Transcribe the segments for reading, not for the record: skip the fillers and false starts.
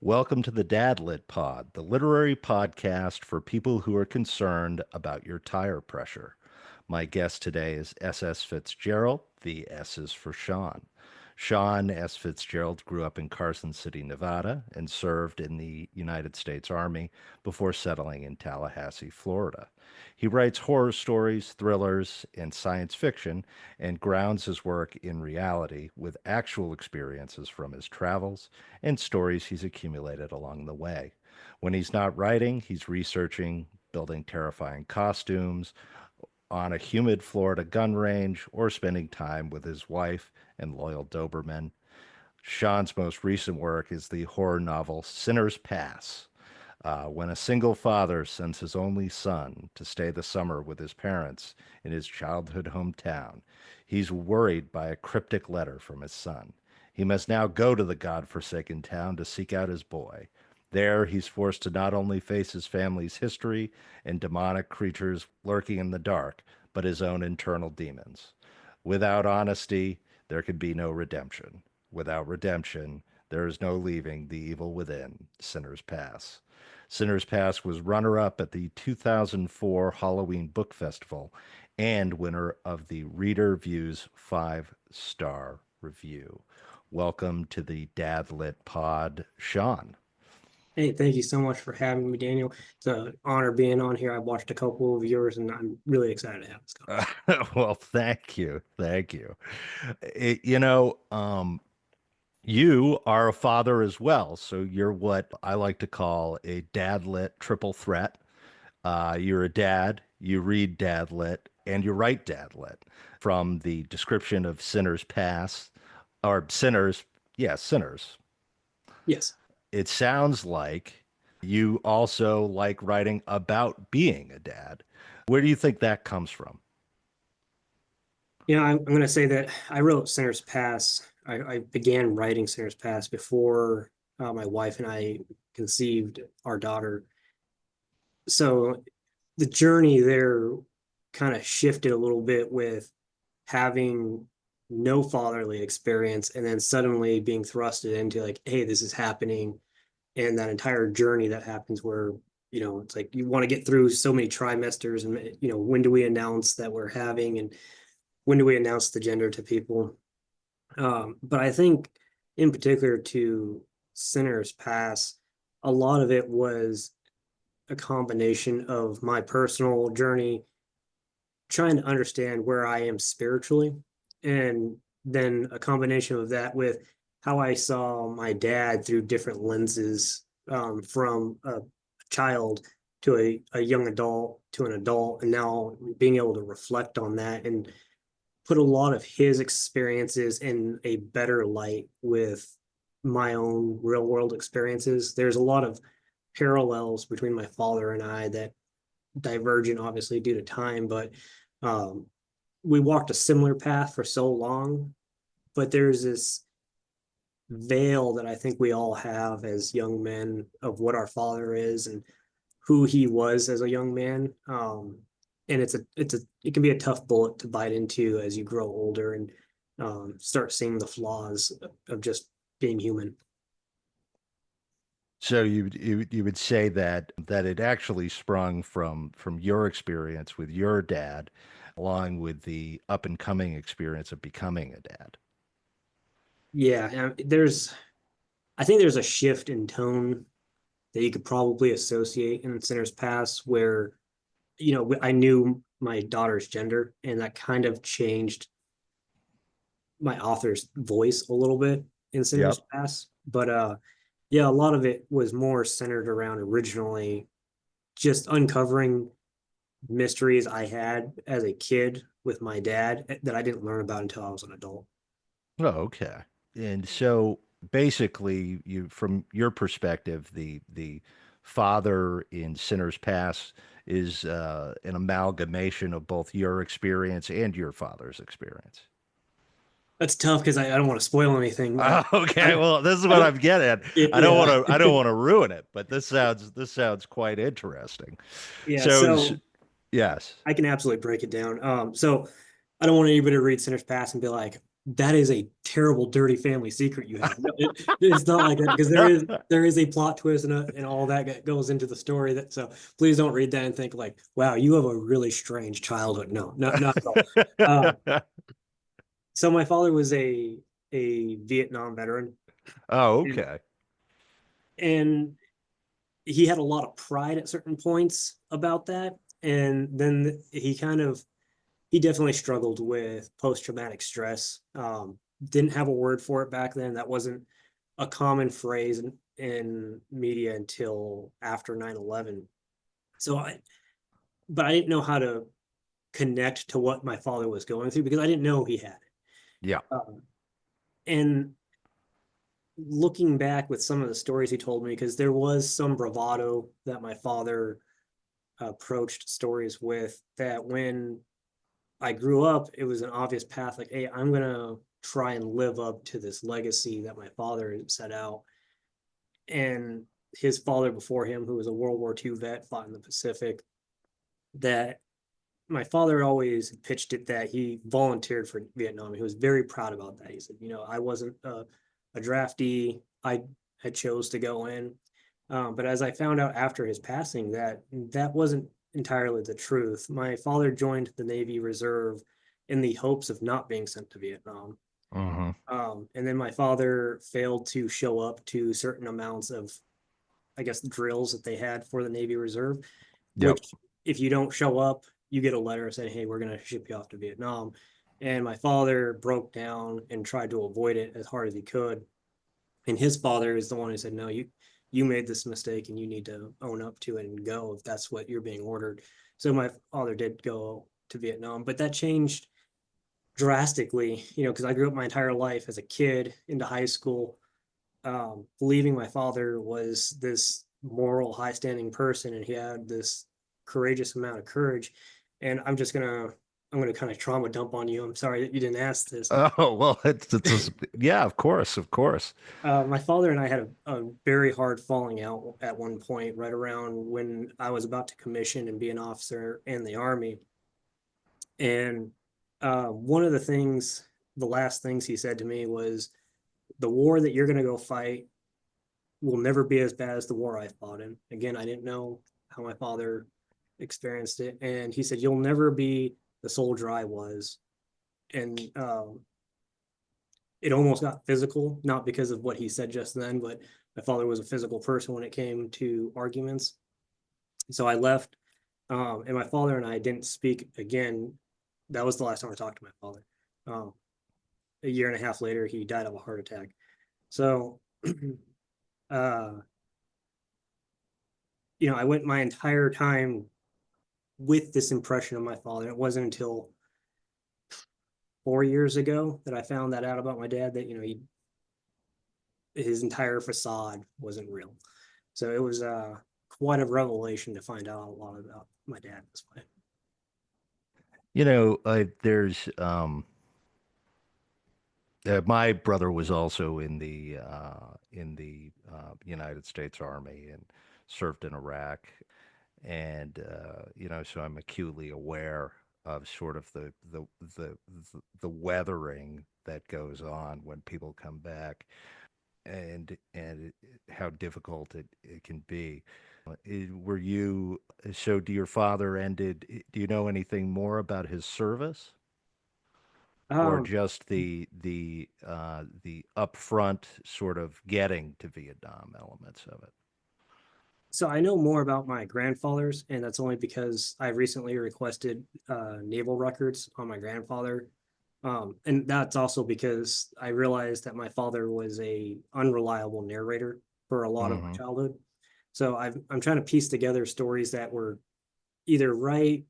Welcome to the Dad Lit Pod, the literary podcast for people who are concerned about your tire pressure. My guest today is S.S. Fitzgerald. The S is for Sean. Sean S. Fitzgerald grew up in Carson City, Nevada, and served in the United States Army before settling in Tallahassee, Florida. He writes horror stories, thrillers, and science fiction, and grounds his work in reality with actual experiences from his travels and stories he's accumulated along the way. When he's not writing, he's researching, building terrifying costumes on a humid Florida gun range, or spending time with his wife and loyal Doberman. Sean's most recent work is the horror novel Sinner's Pass. When a single father sends his only son to stay the summer with his parents in his childhood hometown, he's worried by a cryptic letter from his son. He must now go to the God-forsaken town to seek out his boy. There, he's forced to not only face his family's history and demonic creatures lurking in the dark, but his own internal demons. Without honesty, there can be no redemption. Without redemption, there is no leaving the evil within. Sinner's Pass. Sinner's Pass was runner up at the 2004 Halloween Book Festival and winner of the Reader Views 5-star review. Welcome to the Dad Lit Pod, Sean. Hey, thank you so much for having me, Daniel. It's an honor being on here. I've watched a couple of yours, and I'm really excited to have this conversation. Well, thank you. Thank you. You are a father as well. So you're what I like to call a dad lit triple threat. You're a dad, you read dad lit, and you write dad lit. From the description of Sinner's Pass, or Sinners, yeah, Sinners, Yes. it sounds like you also like writing about being a dad. Where do you think that comes from? I'm going to say that I wrote Sinner's Pass. I began writing Sinner's Pass before my wife and I conceived our daughter. So the journey there kind of shifted a little bit with having no fatherly experience and then suddenly being thrusted into like, hey, this is happening. And that entire journey that happens where, it's like you want to get through so many trimesters and, when do we announce that we're having and when do we announce the gender to people? But I think in particular to Sinner's Pass, a lot of it was a combination of my personal journey trying to understand where I am spiritually, and then a combination of that with how I saw my dad through different lenses, from a child to a young adult to an adult, and now being able to reflect on that and put a lot of his experiences in a better light with my own real world experiences. There's a lot of parallels between my father and I that divergent, obviously, due to time, but um, we walked a similar path for so long. But there's this veil that I think we all have as young men of what our father is and who he was as a young man. And it can be a tough bullet to bite into as you grow older and start seeing the flaws of just being human. So you would say that it actually sprung from your experience with your dad, along with the up and coming experience of becoming a dad. Yeah, and I think there's a shift in tone that you could probably associate in Sinner's Pass where, I knew my daughter's gender, and that kind of changed my author's voice a little bit in Sinner's Yep. Pass. But yeah, a lot of it was more centered around originally just uncovering mysteries I had as a kid with my dad that I didn't learn about until I was an adult. Oh, okay. And so basically, you from your perspective, the father in Sinner's Pass is an amalgamation of both your experience and your father's experience. That's tough because I don't want to spoil anything. Okay, I well, this is I what don't. I'm getting at. Yeah. I don't want to ruin it, but this sounds quite interesting. Yeah. So, So yes. I can absolutely break it down. So I don't want anybody to read Sinner's Pass and be like, that is a terrible, dirty family secret you have. No, it's not like that because there is a plot twist and all that goes into the story. That so please don't read that and think like, wow, you have a really strange childhood. No, not at all. Uh, so my father was a Vietnam veteran, Oh, and okay. and he had a lot of pride at certain points about that, and then he definitely struggled with post-traumatic stress. Didn't have a word for it back then. That wasn't a common phrase in media until after 9/11. So but I didn't know how to connect to what my father was going through because I didn't know he had it. Yeah. And looking back with some of the stories he told me, because there was some bravado that my father approached stories with, that when I grew up, it was an obvious path like, hey, I'm going to try and live up to this legacy that my father set out. And his father before him, who was a World War II vet, fought in the Pacific, that my father always pitched it that he volunteered for Vietnam. He was very proud about that. He said, I wasn't a draftee. I chose to go in. But as I found out after his passing, that wasn't entirely the truth. My father joined the Navy Reserve in the hopes of not being sent to Vietnam. Hmm. And then my father failed to show up to certain amounts of, I guess, the drills that they had for the Navy Reserve, Yep. which if you don't show up, you get a letter saying, hey, we're going to ship you off to Vietnam. And my father broke down and tried to avoid it as hard as he could. And his father is the one who said, no, you made this mistake and you need to own up to it and go if that's what you're being ordered. So my father did go to Vietnam, but that changed drastically, because I grew up my entire life as a kid into high school, believing my father was this moral, high standing person and he had this courageous amount of courage. And I'm gonna kind of trauma dump on you. I'm sorry that you didn't ask this. Oh, well, yeah, of course, of course. My father and I had a very hard falling out at one point, right around when I was about to commission and be an officer in the Army. And one of the last things he said to me was, the war that you're going to go fight will never be as bad as the war I fought in. Again, I didn't know how my father experienced it. And he said, you'll never be the soldier I was. And it almost got physical, not because of what he said just then, but my father was a physical person when it came to arguments. So I left, and my father and I didn't speak again. That was the last time I talked to my father. Um, a year and a half later, he died of a heart attack. So, uh, I went my entire time with this impression of my father. It wasn't until 4 years ago that I found that out about my dad, that his entire facade wasn't real. So it was quite a revelation to find out a lot about my dad this way. There's my brother was also in the United States Army and served in Iraq, and so I'm acutely aware of sort of the the weathering that goes on when people come back, and how difficult it can be. Were you so? Do your father ended? Do you know anything more about his service, or Um, just the upfront sort of getting to Vietnam elements of it? so I know more about my grandfathers, and that's only because I recently requested naval records on my grandfather. And that's also because I realized that my father was a unreliable narrator for a lot of my Hmm. childhood. So I'm trying to piece together stories that were either right,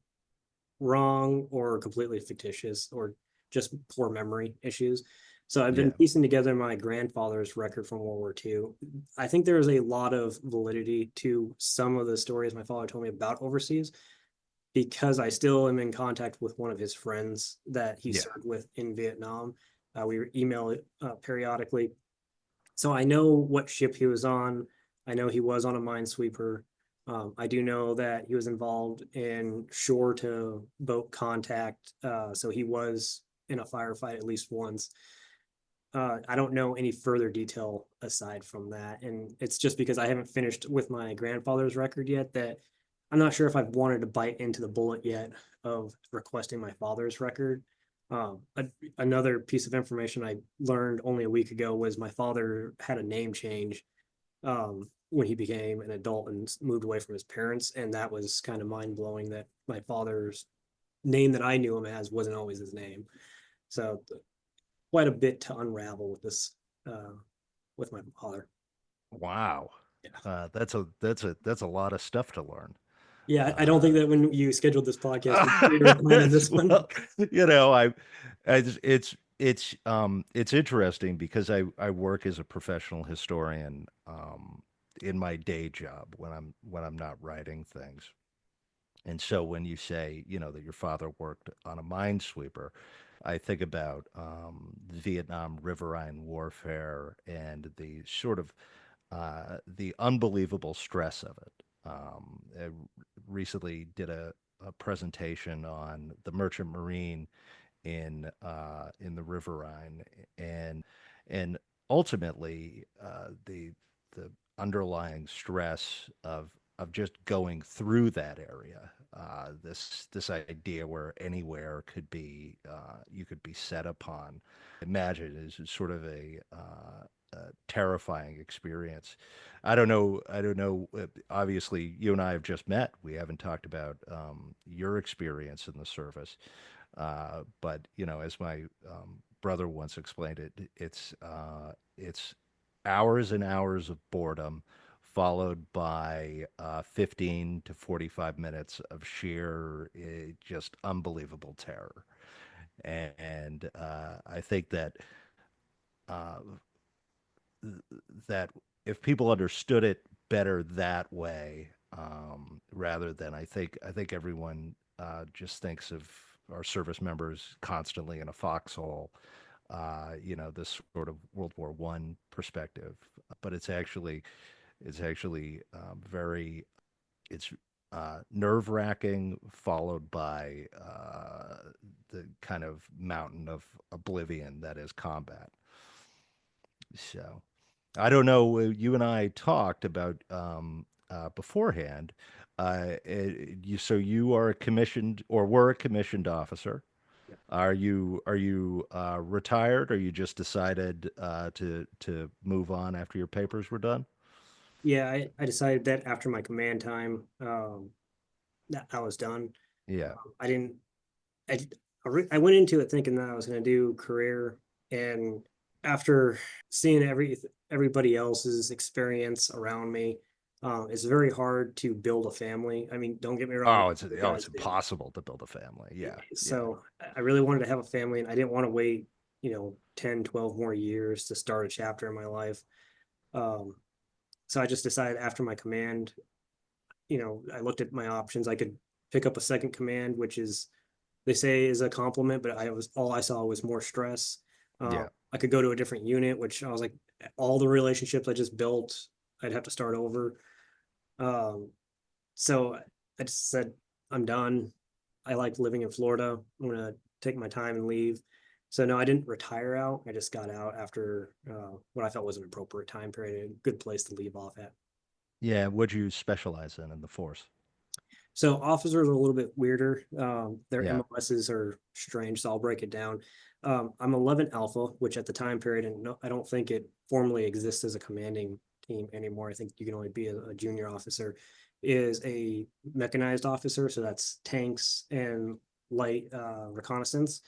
wrong, or completely fictitious, or just poor memory issues. So I've been Yeah. piecing together my grandfather's record from World War II. I think there is a lot of validity to some of the stories my father told me about overseas, because I still am in contact with one of his friends that he Yeah. served with in Vietnam. We email periodically. So I know what ship he was on. I know he was on a minesweeper. I do know that he was involved in shore to boat contact. So he was in a firefight at least once. I don't know any further detail aside from that. And it's just because I haven't finished with my grandfather's record yet that I'm not sure if I've wanted to bite into the bullet yet of requesting my father's record. Another piece of information I learned only a week ago was my father had a name change when he became an adult and moved away from his parents. And that was kind of mind blowing that my father's name that I knew him as wasn't always his name. So quite a bit to unravel with this uh, with my father. Wow. Yeah, That's a lot of stuff to learn. yeah. I don't think Uh, that when you scheduled this podcast, we were planning this one. well, you know, it's interesting because I work as a professional historian in my day job when I'm not writing things. And so when you say, that your father worked on a minesweeper, I think about Vietnam riverine warfare and the sort of the unbelievable stress of it. I recently did a presentation on the merchant marine in the riverine, and ultimately the underlying stress of just going through that area. This idea where anywhere could be you could be set upon. Imagine is sort of a terrifying experience. I don't know. I don't know. Obviously, you and I have just met. We haven't talked about your experience in the service. But as my brother once explained it, it's hours and hours of boredom, followed by 15 to 45 minutes of sheer, just unbelievable terror. And I think uh, that if people understood it better that way, rather than I think everyone just thinks of our service members constantly in a foxhole, this sort of World War One perspective, but it's actually very it's nerve wracking, followed by the kind of mountain of oblivion that is combat. So. I don't know. You and I talked about beforehand. So you are a commissioned or were a commissioned officer. Are you retired, or you just decided to move on after your papers were done? Yeah, I decided that after my command time, that I was done. Yeah, I didn't. I I went into it thinking that I was going to do career, and after seeing everybody else's experience around me, it's very hard to build a family. I mean, don't get me wrong, you it's guys do. impossible to build a family. Yeah, yeah, So I really wanted to have a family, and I didn't want to wait, 10, 12 more years to start a chapter in my life. Um, so I just decided after my command, I looked at my options. I could pick up a second command, which is they say is a compliment, but I was all I saw was more stress. yeah. I could go to a different unit, which I was like, all the relationships I just built, I'd have to start over. Um, so I just said, I'm done. I like living in Florida. I'm gonna take my time and leave. So no, I didn't retire out. I just got out after what I felt was an appropriate time period, a good place to leave off at. Yeah. What'd you specialize in the force? So officers are a little bit weirder. Their Yeah, MOSs are strange, so I'll break it down. I'm 11 Alpha, which at the time period, and no, I don't think it formally exists as a commanding team anymore. I think you can only be a junior officer. Is a mechanized officer, so that's tanks and light reconnaissance.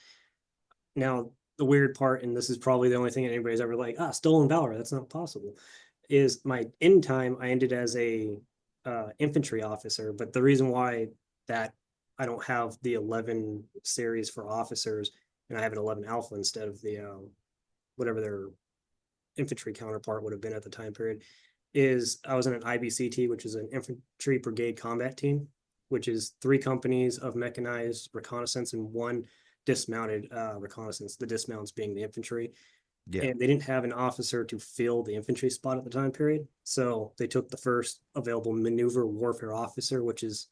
Now, the weird part, and this is probably the only thing anybody's ever like, stolen valor. That's not possible. Is my end time I ended as a infantry officer, but the reason why that I don't have the 11 series for officers and I have an 11 alpha instead of the whatever their infantry counterpart would have been at the time period is I was in an IBCT, which is an infantry brigade combat team, which is 3 companies of mechanized reconnaissance and one dismounted reconnaissance, the dismounts being the infantry. yeah, And they didn't have an officer to fill the infantry spot at the time period. So they took the first available maneuver warfare officer, which is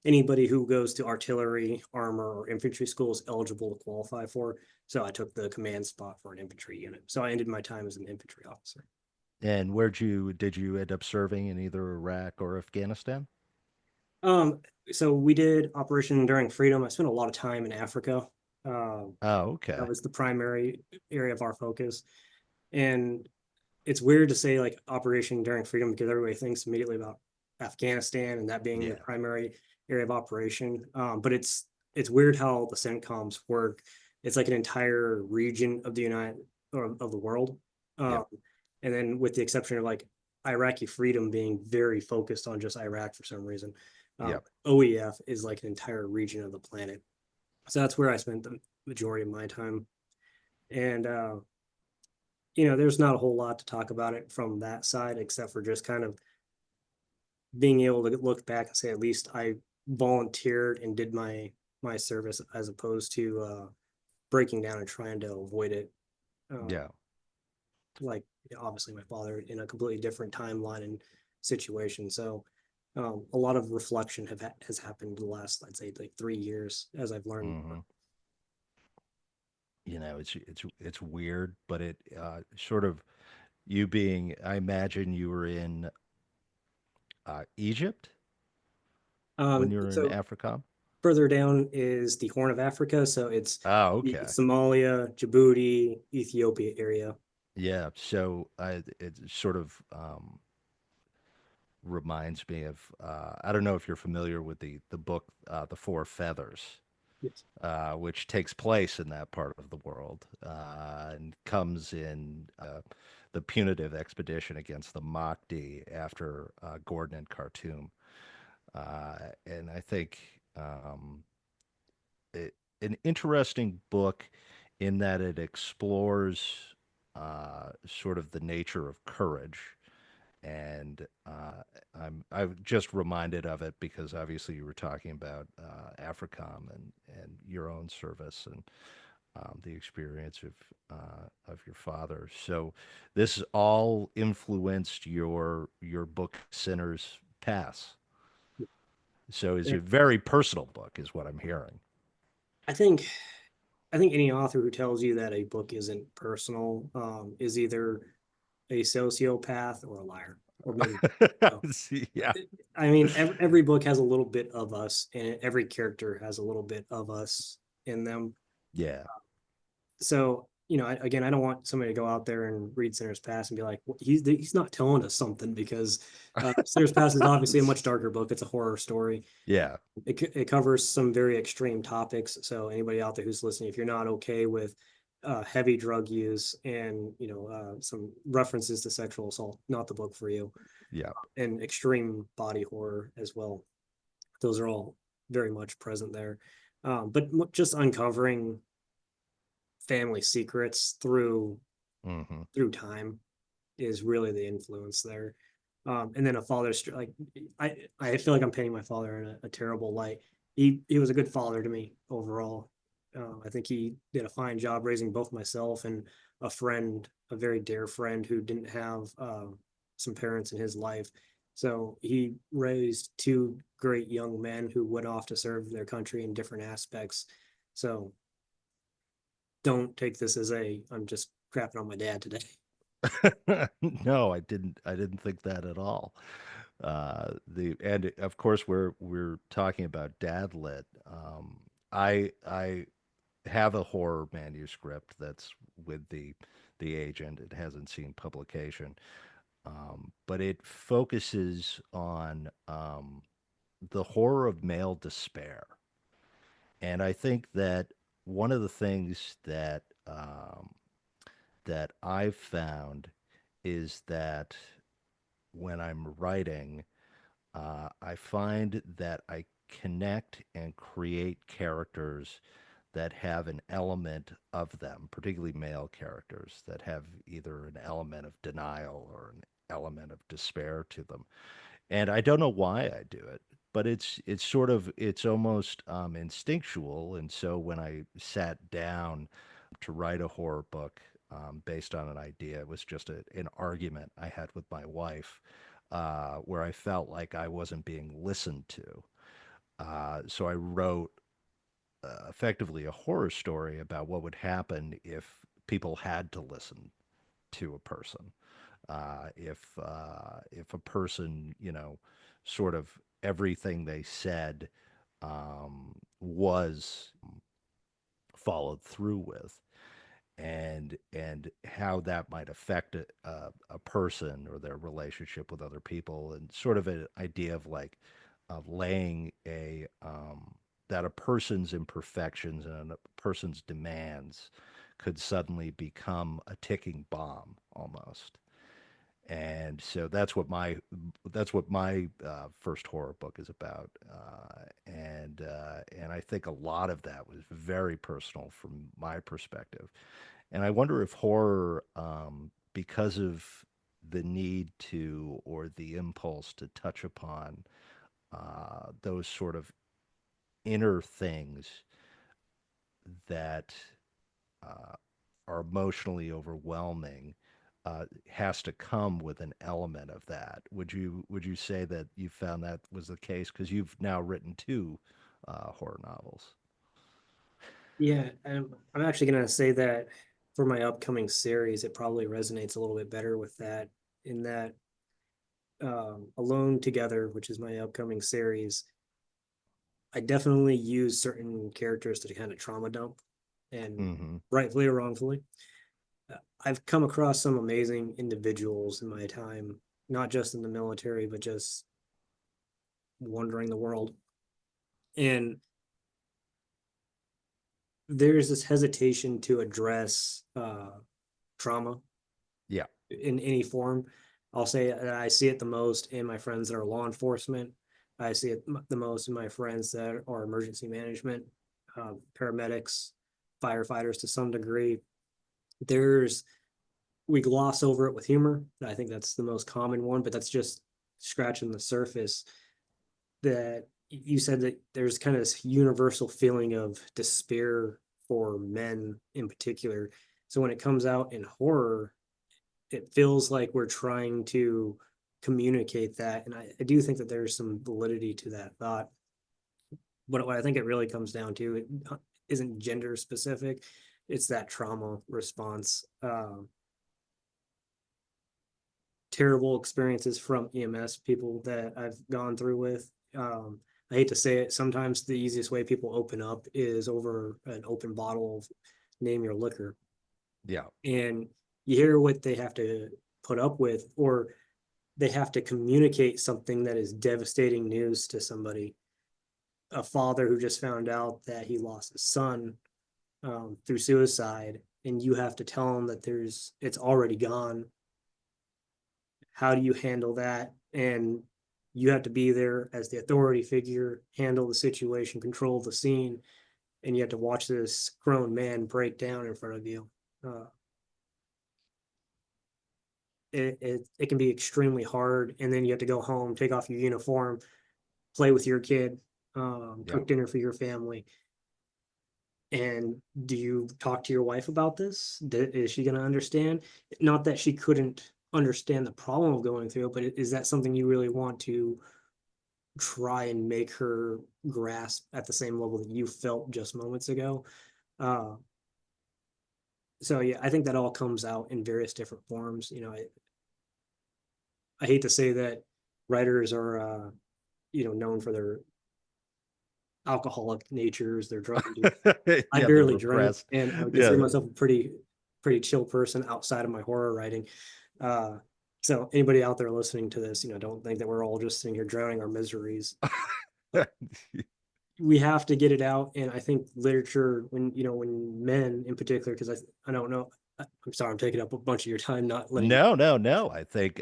anybody who goes to artillery, armor, or infantry school is eligible to qualify for. So I took the command spot for an infantry unit. So I ended my time as an infantry officer. And did you end up serving in either Iraq or Afghanistan? Um, so we did Operation Enduring Freedom. I spent a lot of time in Africa. Oh, That okay. was the primary area of our focus. And it's weird to say like Operation Enduring Freedom because everybody thinks immediately about Afghanistan and that being the Yeah. primary area of operation. But it's weird how the CENTCOMs work. It's like an entire region of the United or of the world. Um, Yep. and then with the exception of like Iraqi freedom being very focused on just Iraq for some reason. Yep. OEF is like an entire region of the planet. So that's where I spent the majority of my time. And there's not a whole lot to talk about it from that side, except for just kind of being able to look back and say, at least I volunteered and did my service as opposed to breaking down and trying to avoid it. Uh, Yeah. like obviously my father in a completely different timeline and situation. So a lot of reflection has happened in the last, I'd say, like 3 years as I've learned more. Hmm. You know, it's weird, but it sort of you being. I imagine you were in Egypt when you were in So Africa. further down is the Horn of Africa. So it's Oh, the okay. Somalia, Djibouti, Ethiopia area. Yeah. So it sort of reminds me of I don't know if you're familiar with the book The Four Feathers, Yes. which takes place in that part of the world and comes in the punitive expedition against the Mahdi after Gordon and Khartoum. And I think it, an interesting book in that it explores sort of the nature of courage. And I'm just reminded of it because obviously you were talking about AFRICOM and your own service and the experience of your father. So this all influenced your book Sinner's Pass. So it's Yeah. a very personal book, is what I'm hearing. I think I think any author who tells you that a book isn't personal is either a sociopath or a liar, or maybe. Oh. Yeah, I mean, every book has a little bit of us, and every character has a little bit of us in them. yeah. So again, I don't want somebody to go out there and read Sinner's Pass and be like, well, he's not telling us something because Sinner's Pass is obviously a much darker book. It's a horror story. Yeah, It covers some very extreme topics. So anybody out there who's listening, if you're not okay with heavy drug use and some references to sexual assault, not the book for you. yeah. And extreme body horror as well. Those are all very much present there. But just uncovering family secrets Hmm. through time is really the influence there. And then a father's like I feel like I'm painting my father in a terrible light. He was a good father to me overall. I think he did a fine job raising both myself and a friend, a very dear friend who didn't have some parents in his life. So he raised two great young men who went off to serve their country in different aspects. So don't take this as a I'm just crapping on my dad today. No, I didn't think that at all. The and of course we're talking about dad lit. I have a horror manuscript that's with the agent. It hasn't seen publication, but it focuses on the horror of male despair. And I think that one of the things that I've found is that when I'm writing, I find that I connect and create characters that have an element of them, particularly male characters that have either an element of denial or an element of despair to them. And I don't know why I do it, but it's sort of it's almost instinctual. And so when I sat down to write a horror book based on an idea, it was just an argument I had with my wife where I felt like I wasn't being listened to. So I wrote effectively a horror story about what would happen if people had to listen to a person. If a person, sort of everything they said was followed through with, and how that might affect a person or their relationship with other people, and sort of an idea of like laying a that a person's imperfections and a person's demands could suddenly become a ticking bomb almost. And so that's what my first horror book is about, and I think a lot of that was very personal from my perspective. And I wonder if horror, because of the need to or the impulse to touch upon those sort of inner things that uh, are emotionally overwhelming, has to come with an element of that. Would you say that you found that was the case? Because you've now written two horror novels. Yeah, I'm actually gonna say that for my upcoming series, it probably resonates a little bit better with that. In that, Alone Together, which is my upcoming series, I definitely use certain characters to kind of trauma dump, and Hmm. rightfully or wrongfully. I've come across some amazing individuals in my time, not just in the military, but just wandering the world. And there's this hesitation to address trauma Yeah. in any form. I'll say that I see it the most in my friends that are law enforcement. I see it the most in my friends that are emergency management, paramedics, firefighters to some degree. There's We gloss over it with humor. I think that's the most common one, but that's just scratching the surface. That you said that there's kind of this universal feeling of despair for men in particular. So when it comes out in horror, it feels like we're trying to communicate that. And I do think that there's some validity to that thought. But what I think it really comes down to, it isn't gender specific, it's that trauma response. Terrible experiences from EMS people that I've gone through with. I hate to say it, sometimes the easiest way people open up is over an open bottle of name your liquor. Yeah. And you hear what they have to put up with, or they have to communicate something that is devastating news to somebody. A father who just found out that he lost his son through suicide, and you have to tell him that it's already gone. How do you handle that? And you have to be there as the authority figure, handle the situation, control the scene, and you have to watch this grown man break down in front of you. Uh, it can be extremely hard, and then you have to go home, take off your uniform, play with your kid, Yeah. cook dinner for your family. And do you talk to your wife about this? Is she going to understand? Not that she couldn't understand the problem of going through it, but is that something you really want to try and make her grasp at the same level that you felt just moments ago? Uh, so yeah, I think that all comes out in various different forms. I hate to say that writers are known for their alcoholic natures, their drug induced. I Yeah, they're barely drink, repressed. and I would consider Yeah. myself a pretty chill person outside of my horror writing. Uh, so anybody out there listening to this, don't think that we're all just sitting here drowning our miseries. But we have to get it out, and I think literature, when men in particular, because I don't know, I'm sorry, I'm taking up a bunch of your time, not letting you. No, no, no.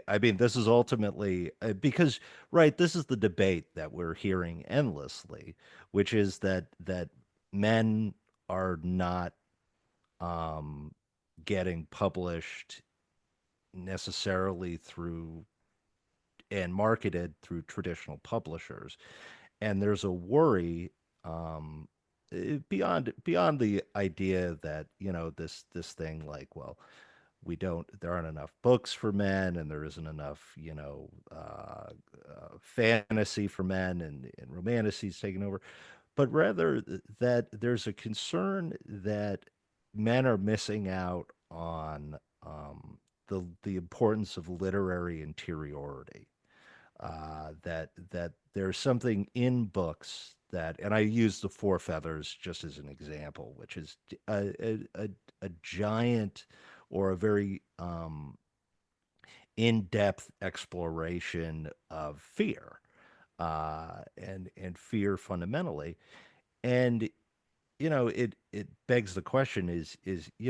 I mean, this is ultimately because, right, this is the debate that we're hearing endlessly, which is that men are not um, getting published necessarily through and marketed through traditional publishers, and there's a worry, beyond the idea that this thing, like, well, there aren't enough books for men, and there isn't enough fantasy for men and romanticy is taking over, but rather that there's a concern that men are missing out on the importance of literary interiority. That there's something in books that, and I use the Four Feathers just as an example, which is a giant or a very in-depth exploration of fear, and fear fundamentally. And it begs the question: is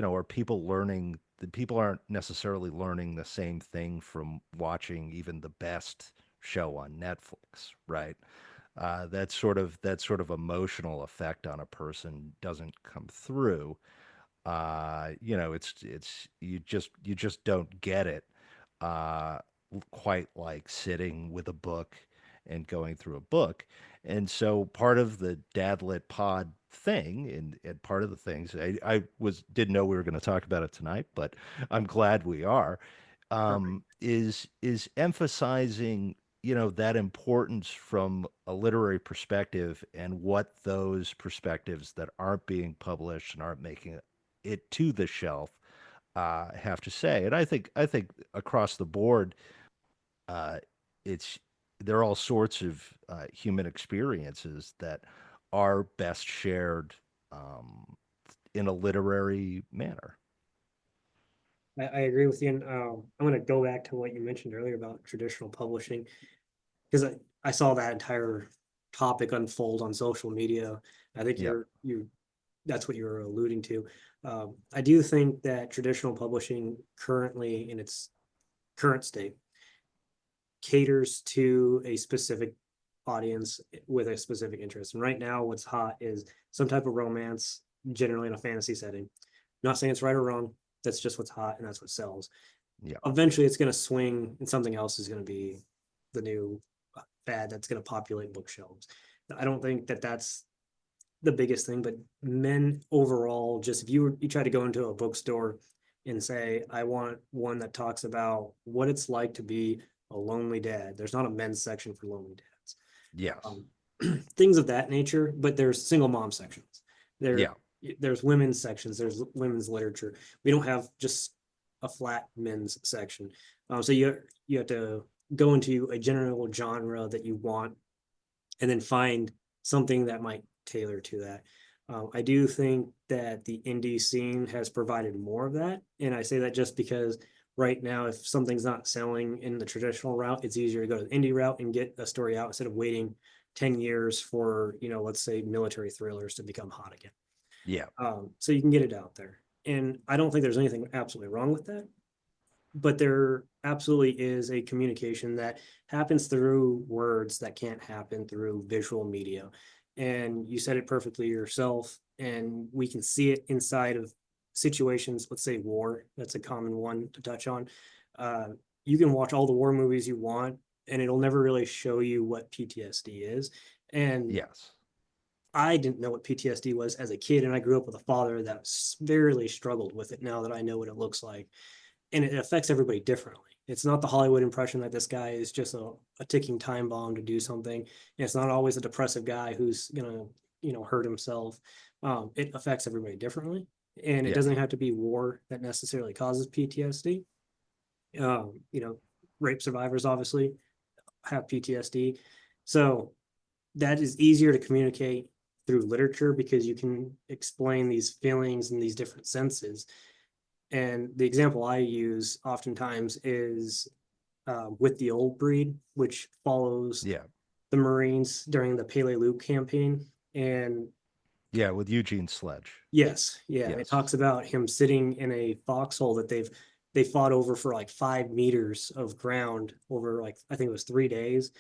are people learning? The people aren't necessarily learning the same thing from watching even the best show on Netflix, right? That sort of emotional effect on a person doesn't come through. It's you just don't get it uh, quite like sitting with a book and going through a book. And so part of the Dadlit Pod thing, and part of the things I didn't know we were going to talk about it tonight, but I'm glad we are, Perfect. is emphasizing that importance from a literary perspective and what those perspectives that aren't being published and aren't making it to the shelf have to say. And I think across the board, uh, it's there are all sorts of human experiences that are best shared um, in a literary manner. I agree with you. And I'm going to go back to what you mentioned earlier about traditional publishing because I saw that entire topic unfold on social media. I think Yep. you that's what you were alluding to. I do think that traditional publishing currently in its current state caters to a specific audience with a specific interest. And right now, what's hot is some type of romance, generally in a fantasy setting. Not saying it's right or wrong. That's just what's hot and that's what sells. Yep. Eventually, it's going to swing and something else is going to be the new fad that's going to populate bookshelves. I don't think that that's the biggest thing, but men overall, just if you try to go into a bookstore and say, I want one that talks about what it's like to be a lonely dad. There's not a men's section for lonely dads. Yes. Um, things of that nature, but there's single mom sections. There, Yeah. there's women's sections. There's women's literature. We don't have just a flat men's section. So you have to go into a general genre that you want, and then find something that might tailor to that. I do think that the indie scene has provided more of that, and I say that just because right now, if something's not selling in the traditional route, it's easier to go to the indie route and get a story out instead of waiting 10 years for, let's say military thrillers to become hot again. Yeah. So you can get it out there. And I don't think there's anything absolutely wrong with that, but there absolutely is a communication that happens through words that can't happen through visual media. And you said it perfectly yourself. And we can see it inside of situations, let's say war, that's a common one to touch on. Uh, you can watch all the war movies you want, and it'll never really show you what PTSD is. And Yes. I didn't know what PTSD was as a kid, and I grew up with a father that severely struggled with it now that I know what it looks like, and it affects everybody differently. It's not the Hollywood impression that this guy is just a ticking time bomb to do something. And it's not always a depressive guy who's gonna, hurt himself. It affects everybody differently, and it Yeah. doesn't have to be war that necessarily causes PTSD. Rape survivors obviously have PTSD, so that is easier to communicate through literature because you can explain these feelings and these different senses. And the example I use oftentimes is with the old breed, which follows Yeah. the Marines during the Pele Luke campaign. And Yeah. With Eugene Sledge. yes, yeah, it Yes. talks about him sitting in a foxhole that they fought over for like 5 meters of ground over like I think it was 3 days.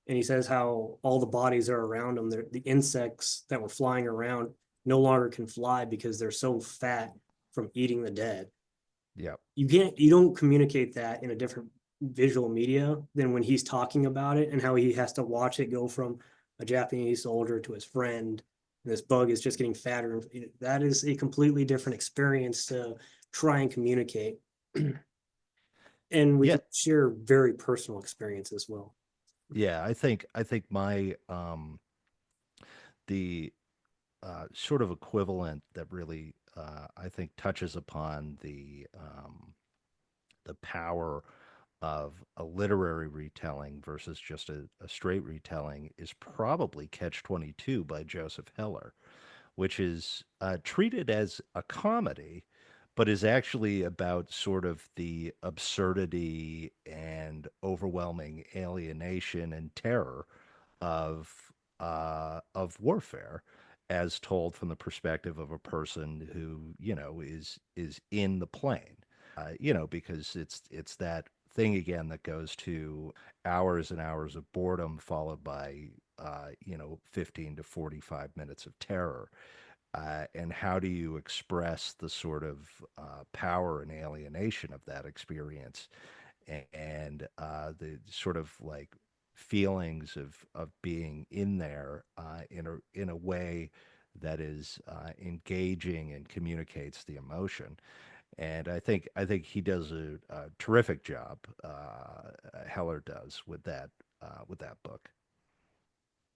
And he says how all the bodies are around him. The insects that were flying around no longer can fly because they're so fat from eating the dead. Yeah. You don't communicate that in a different visual media than when he's talking about it and how he has to watch it go from a Japanese soldier to his friend. And this bug is just getting fatter. That is a completely different experience to try and communicate. And we Yeah. can share very personal experience as well. Yeah, I think my the sort of equivalent that really I think touches upon the power of a literary retelling versus just a straight retelling is probably Catch 22 by Joseph Heller, which is treated as a comedy, but is actually about sort of the absurdity and overwhelming alienation and terror of warfare, as told from the perspective of a person who is in the plane. Because it's that thing again that goes to hours and hours of boredom followed by 15 to 45 minutes of terror. And how do you express the sort of power and alienation of that experience and the sort of like feelings of being in there in a way that is engaging and communicates the emotion. And I think he does a terrific job. Heller does with that book.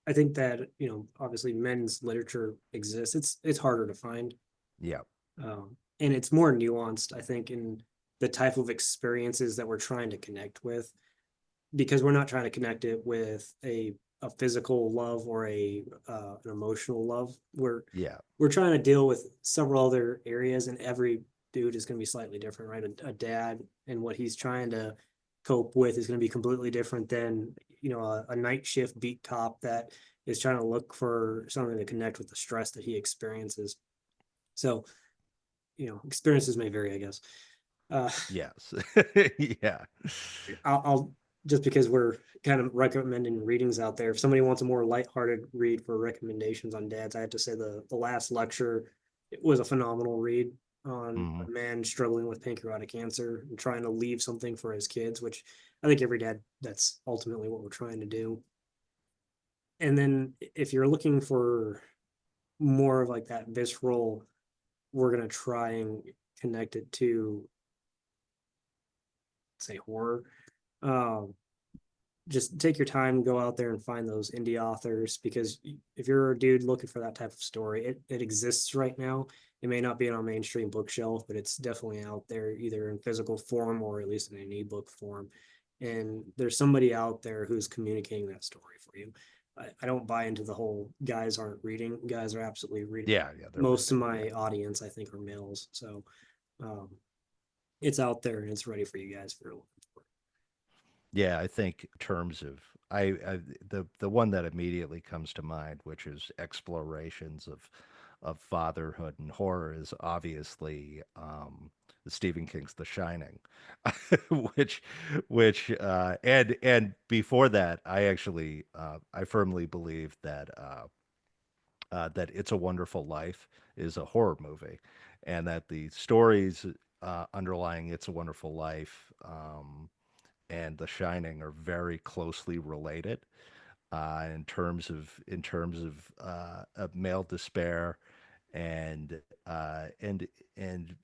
I think that, obviously men's literature exists. It's harder to find, Yeah, and it's more nuanced, I think, in the type of experiences that we're trying to connect with, because we're not trying to connect it with a physical love or a an emotional love. yeah, We're trying to deal with several other areas, and every dude is going to be slightly different, right? A dad and what he's trying to cope with is going to be completely different than a night shift beat cop that is trying to look for something to connect with the stress that he experiences. So experiences may vary, I guess. uh yes, yeah, I'll just because we're kind of recommending readings out there. If somebody wants a more lighthearted read for recommendations on dads, I have to say the last lecture, it was a phenomenal read on hmm a man struggling with pancreatic cancer and trying to leave something for his kids, which I think every dad, that's ultimately what we're trying to do. And then if you're looking for more of like that visceral, we're gonna try and connect it to, say, horror. Um, just take your time, go out there and find those indie authors, because if you're a dude looking for that type of story, it exists right now. It may not be on a mainstream bookshelf, but it's definitely out there, either in physical form or at least in an ebook form. And there's somebody out there who's communicating that story for you. I don't buy into the whole guys aren't reading. Guys are absolutely reading. yeah, yeah. They're Most of reading. Yeah. my audience, I think, are males. So um, it's out there and it's ready for you guys if you're looking for it. Yeah, I think in terms of the one that immediately comes to mind, which is explorations of fatherhood and horror, is obviously Stephen King's The Shining, which and before that, I firmly believe that It's a Wonderful Life is a horror movie, and that the stories underlying It's a Wonderful Life. And The Shining are very closely related in terms of male despair and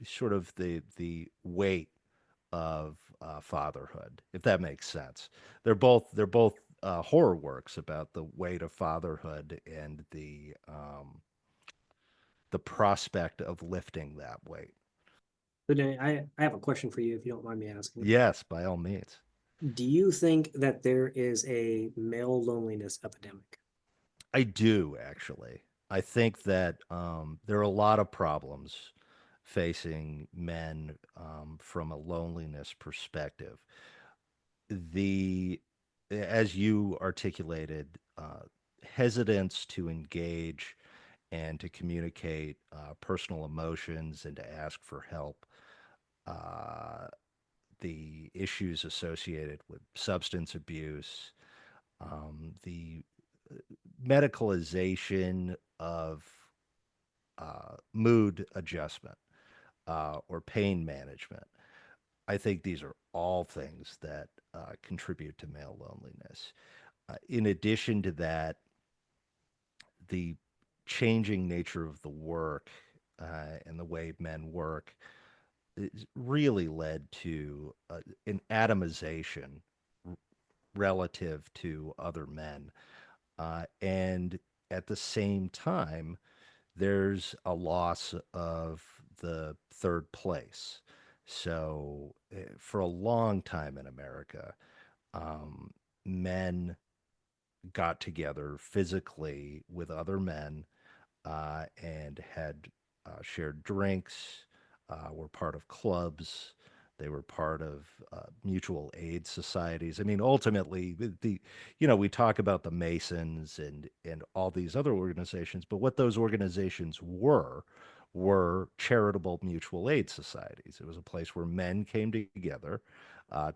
sort of the weight of fatherhood, if that makes sense. They're both horror works about the weight of fatherhood and the prospect of lifting that weight. But I have a question for you if you don't mind me asking. Yes, by all means. Do you think that there is a male loneliness epidemic? I do actually. I think that there are a lot of problems facing men from a loneliness perspective. The, as you articulated, hesitance to engage and to communicate personal emotions and to ask for help. Uh, the issues associated with substance abuse, the medicalization of mood adjustment or pain management. I think these are all things that contribute to male loneliness. In addition to that, the changing nature of the work and the way men work is really led to an atomization relative to other men. And at the same time, there's a loss of the third place. So, for a long time in America, um, men got together physically with other men and had shared drinks, were part of clubs. They were part of mutual aid societies. I mean, ultimately, we talk about the Masons and all these other organizations, but what those organizations were charitable mutual aid societies. It was a place where men came together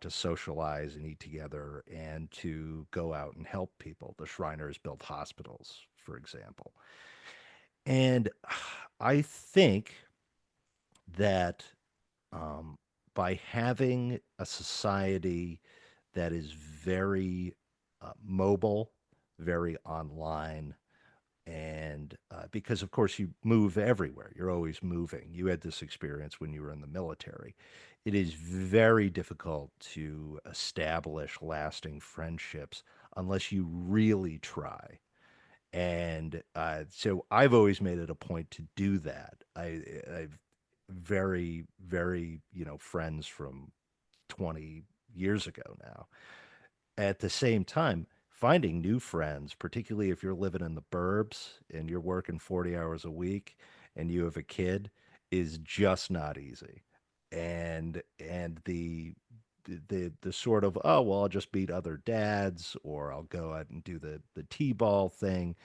to socialize and eat together and to go out and help people. The Shriners built hospitals, for example. And I think that um, by having a society that is very mobile, very online, and because, of course, you move everywhere, you're always moving. You had this experience when you were in the military. It is very difficult to establish lasting friendships unless you really try. And so I've always made it a point to do that. I've very, very, friends from 20 years ago now. At the same time, finding new friends, particularly if you're living in the burbs and you're working 40 hours a week and you have a kid, is just not easy. And the sort of, oh well, I'll just beat other dads, or I'll go out and do the t-ball thing.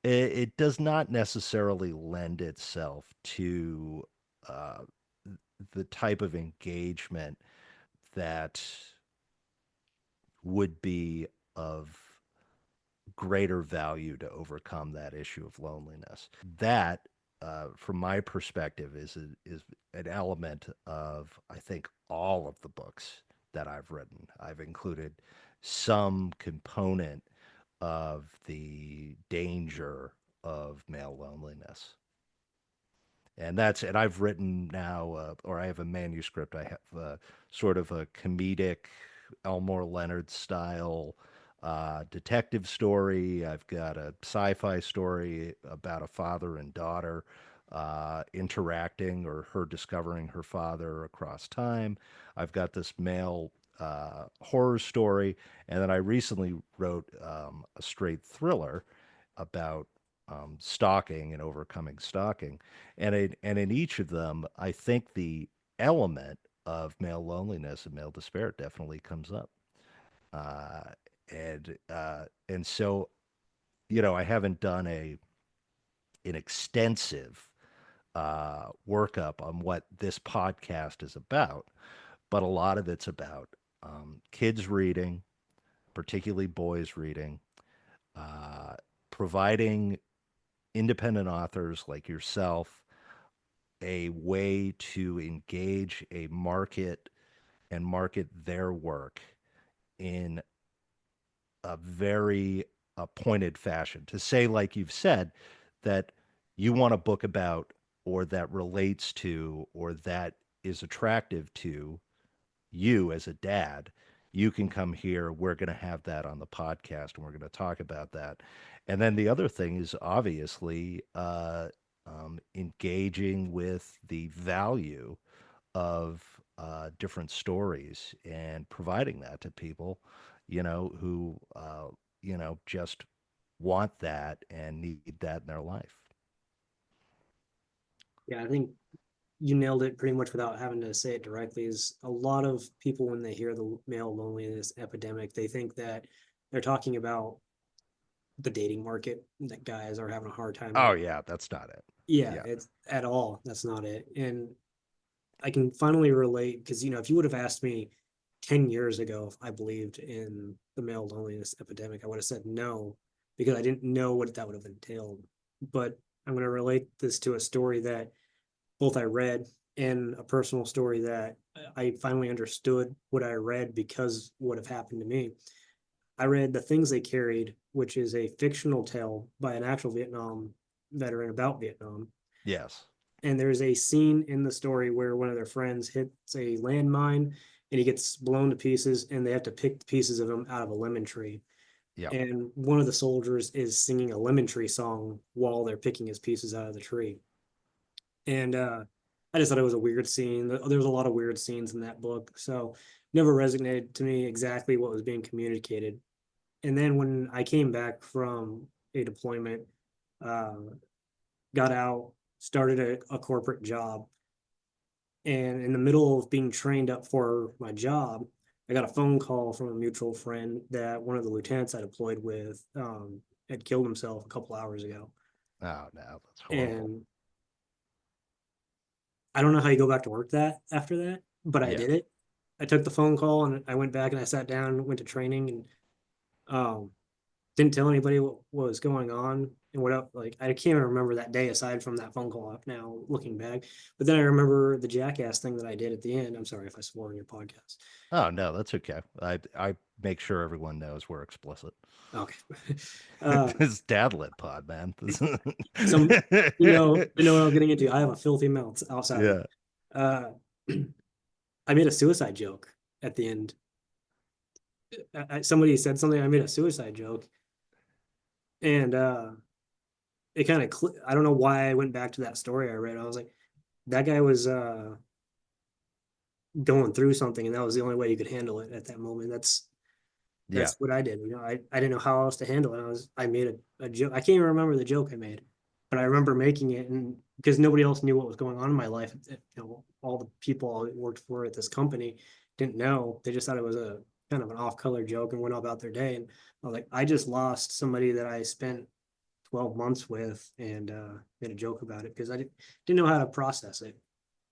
It does not necessarily lend itself to uh, the type of engagement that would be of greater value to overcome that issue of loneliness. That, from my perspective, is an element of, I think, all of the books that I've written. I've included some component of the danger of male loneliness. And I've written now, or I have a manuscript. I have sort of a comedic Elmore Leonard style detective story. I've got a sci-fi story about a father and daughter interacting, or her discovering her father across time. I've got this male horror story, and then I recently wrote a straight thriller about stalking and overcoming stalking. And in each of them, I think the element of male loneliness and male despair definitely comes up. Uh, and so, I haven't done a an extensive workup on what this podcast is about, but a lot of it's about kids reading, particularly boys reading, uh, providing independent authors like yourself a way to engage a market and market their work in a very pointed fashion. To say, like you've said, that you want a book about, or that relates to, or that is attractive to you as a dad, you can come here. We're going to have that on the podcast and we're going to talk about that. And then the other thing is obviously engaging with the value of different stories and providing that to people, who, just want that and need that in their life. Yeah, I think you nailed it pretty much without having to say it directly. Is a lot of people, when they hear the male loneliness epidemic, they think that they're talking about the dating market, that guys are having a hard time Oh, out. yeah, that's not it. Yeah, Yeah. it's at all. That's not it. And I can finally relate because, if you would have asked me 10 years ago if I believed in the male loneliness epidemic, I would have said no because I didn't know what that would have entailed. But I'm going to relate this to a story that both I read and a personal story that I finally understood what I read because what have happened to me. I read The Things They Carried, which is a fictional tale by an actual Vietnam veteran about Vietnam. Yes. And there's a scene in the story where one of their friends hits a landmine and he gets blown to pieces, and they have to pick the pieces of him out of a lemon tree. Yep. And one of the soldiers is singing a lemon tree song while they're picking his pieces out of the tree. And I just thought it was a weird scene. There was a lot of weird scenes in that book, so never resonated to me exactly what was being communicated. And then when I came back from a deployment, uh, got out, started a corporate job, and in the middle of being trained up for my job, I got a phone call from a mutual friend that one of the lieutenants I deployed with had killed himself a couple hours ago. Oh no, that's horrible. And I don't know how you go back to work that after that, but I Yeah. did it. I took the phone call and I went back and I sat down, went to training, and um, didn't tell anybody what was going on and what else. Like I can't even remember that day aside from that phone call now looking back. But then I remember the jackass thing that I did at the end. I'm sorry if I swore in your podcast. Oh no, that's okay. I make sure everyone knows we're explicit. Okay. Uh, This is dad lit pod, man. some you know what I'm getting into. I have a filthy mouth outside of it. Yeah. Uh, I made a suicide joke at the end. Somebody said something. I made a suicide joke, and it kind of I don't know why I went back to that story I read. I was like, that guy was going through something, and that was the only way you could handle it at that moment. Yeah. That's what I did. I didn't know how else to handle it. I made a joke. I can't even remember the joke I made, but I remember making it, and because nobody else knew what was going on in my life, all the people I worked for at this company didn't know. They just thought it was a kind of an off-color joke and went about their day. And I was like, I just lost somebody that I spent 12 months with, and made a joke about it because I didn't know how to process it.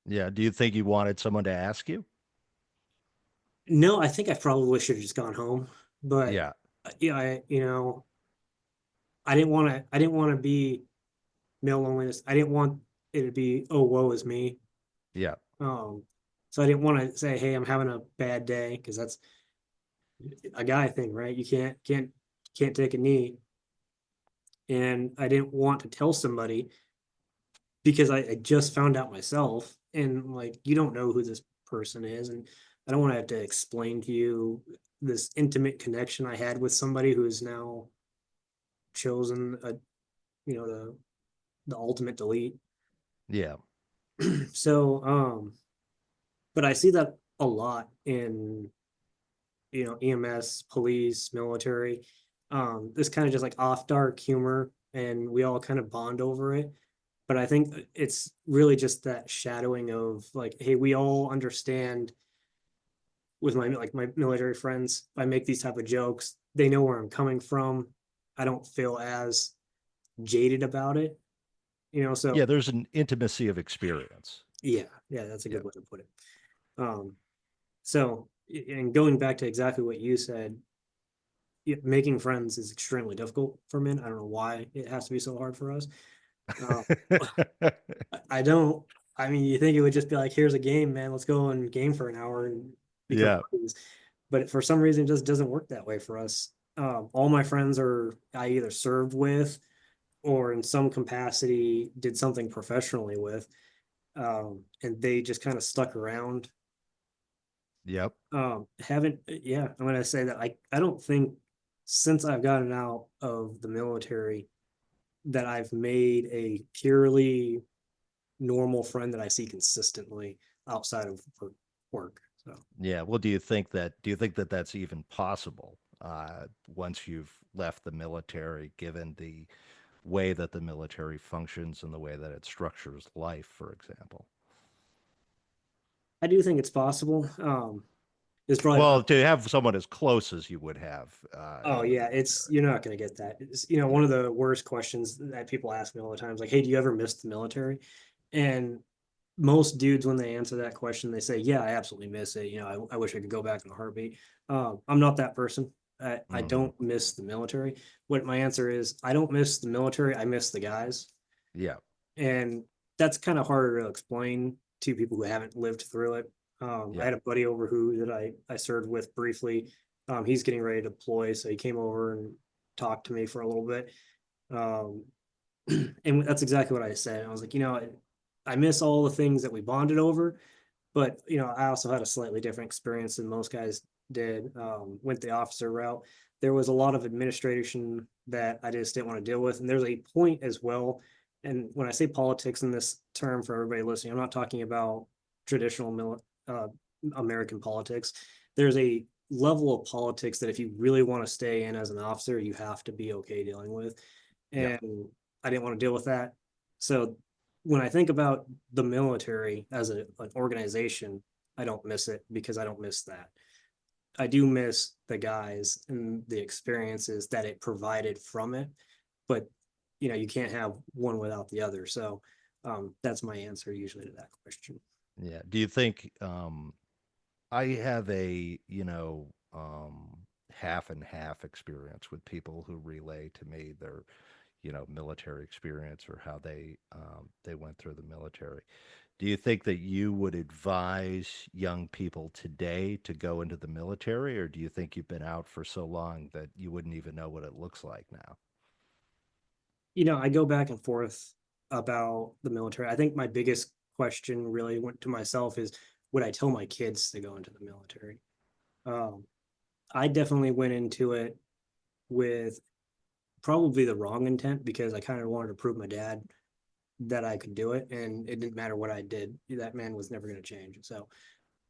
Yeah. Do you think you wanted someone to ask you? No, I think I probably should have just gone home, but Yeah. yeah, I didn't want to be male loneliness. I didn't want it to be, oh, woe is me. Yeah. Um, so I didn't want to say, hey, I'm having a bad day, because that's a guy thing, right? You can't take a knee. And I didn't want to tell somebody because I just found out myself, and like you don't know who this person is, and I don't want to have to explain to you this intimate connection I had with somebody who is now chosen a the ultimate delete. Yeah. So but I see that a lot in EMS, police, military. This kind of just like off dark humor, and we all kind of bond over it. But I think it's really just that shadowing of like, hey, we all understand with my military friends. If I make these type of jokes, they know where I'm coming from. I don't feel as jaded about it, Yeah. so There's an intimacy of experience. yeah, that's a Yeah. good way to put it. Um, so, and going back to exactly what you said, making friends is extremely difficult for men. I don't know why it has to be so hard for us. Uh, I don't. I mean, you think it would just be like, here's a game, man. Let's go and game for an hour and become Yeah. buddies. But for some reason, it just doesn't work that way for us. All my friends are I either served with or in some capacity did something professionally with, and they just kind of stuck around. Yep. Haven't, yeah, I'm gonna say that I don't think since I've gotten out of the military that I've made a purely normal friend that I see consistently outside of work. So Yeah. Well, do you think that that's even possible once you've left the military, given the way that the military functions and the way that it structures life, for example? I do think it's possible. It's probably Well, to have someone as close as you would have oh in the yeah, it's military. you're not gonna get that. It's, one Yeah. of the worst questions that people ask me all the time is like, hey, do you ever miss the military? And most dudes, when they answer that question, they say, yeah, I absolutely miss it. I wish I could go back in a heartbeat. I'm not that person. I Hmm. don't miss the military. What my answer is, I don't miss the military. I miss the guys. Yeah. And that's kind of harder to explain to people who haven't lived through it. I Yeah. had a buddy over who that I served with briefly. He's getting ready to deploy, so he came over and talked to me for a little bit. Um, and that's exactly what I said. I was like, I miss all the things that we bonded over, But I also had a slightly different experience than most guys did. Went the officer route. There was a lot of administration that I just didn't want to deal with, and there's a point as well. And when I say politics in this term for everybody listening, I'm not talking about traditional American politics. There's a level of politics that if you really want to stay in as an officer, you have to be okay dealing with. Yeah. And I didn't want to deal with that. So when I think about the military as an organization, I don't miss it because I don't miss that. I do miss the guys and the experiences that it provided from it, but you can't have one without the other. So that's my answer usually to that question. Yeah. Do you think I have a, half and half experience with people who relay to me their, military experience or how they went through the military. Do you think that you would advise young people today to go into the military, or do you think you've been out for so long that you wouldn't even know what it looks like now? I go back and forth about the military. I think my biggest question really went to myself is, would I tell my kids to go into the military? Um, I definitely went into it with probably the wrong intent because I kind of wanted to prove my dad that I could do it, and it didn't matter what I did. That man was never going to change. So,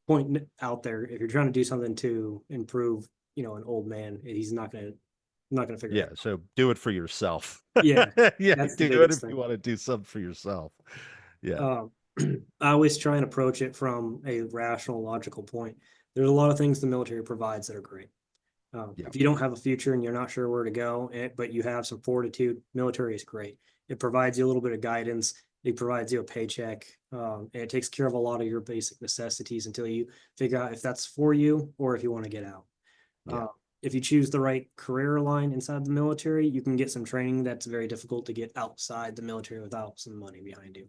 point out there, if you're trying to do something to improve, an old man, he's not going to figure it Yeah, out. so do it for yourself. Yeah, Yeah, that's the do it biggest if thing. you want to do something for yourself. Yeah, Um, I always try and approach it from a rational, logical point. There's a lot of things the military provides that are great. yeah, If you don't have a future and you're not sure where to go, but you have some fortitude, military is great. It provides you a little bit of guidance. It provides you a paycheck, and it takes care of a lot of your basic necessities until you figure out if that's for you or if you want to get out. yeah. Uh, if you choose the right career line inside the military, you can get some training that's very difficult to get outside the military without some money behind you.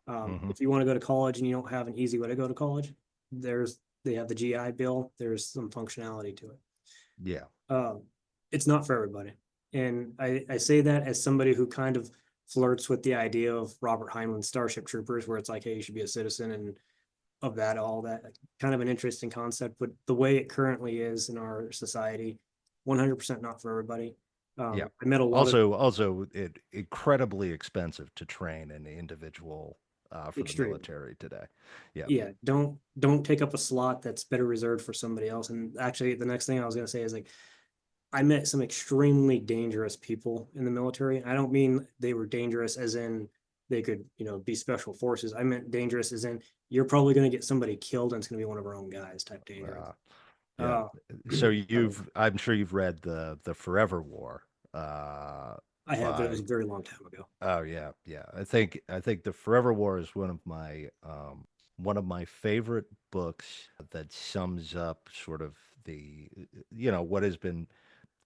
Hmm. If you want to go to college and you don't have an easy way to go to college, they have the GI Bill. There's some functionality to it. Yeah, um, it's not for everybody. And I say that as somebody who kind of flirts with the idea of Robert Heinlein's Starship Troopers, where it's like, hey, you should be a citizen and of that, all that kind of an interesting concept. But the way it currently is in our society, 100% not for everybody. yeah. I met a lot of Also, it incredibly expensive to train an individual for the extreme. military today. Yeah, Yeah, don't take up a slot that's better reserved for somebody else. And actually, the next thing I was gonna say is like I met some extremely dangerous people in the military. I don't mean they were dangerous as in they could, be special forces. I meant dangerous as in you're probably going to get somebody killed and it's going to be one of our own guys type dangerous. uh, yeah. Uh, So I I'm sure you've read the Forever War uh, I have, but it was by a very long time ago. Oh yeah, yeah. I think The Forever War is one of my favorite books that sums up sort of the what has been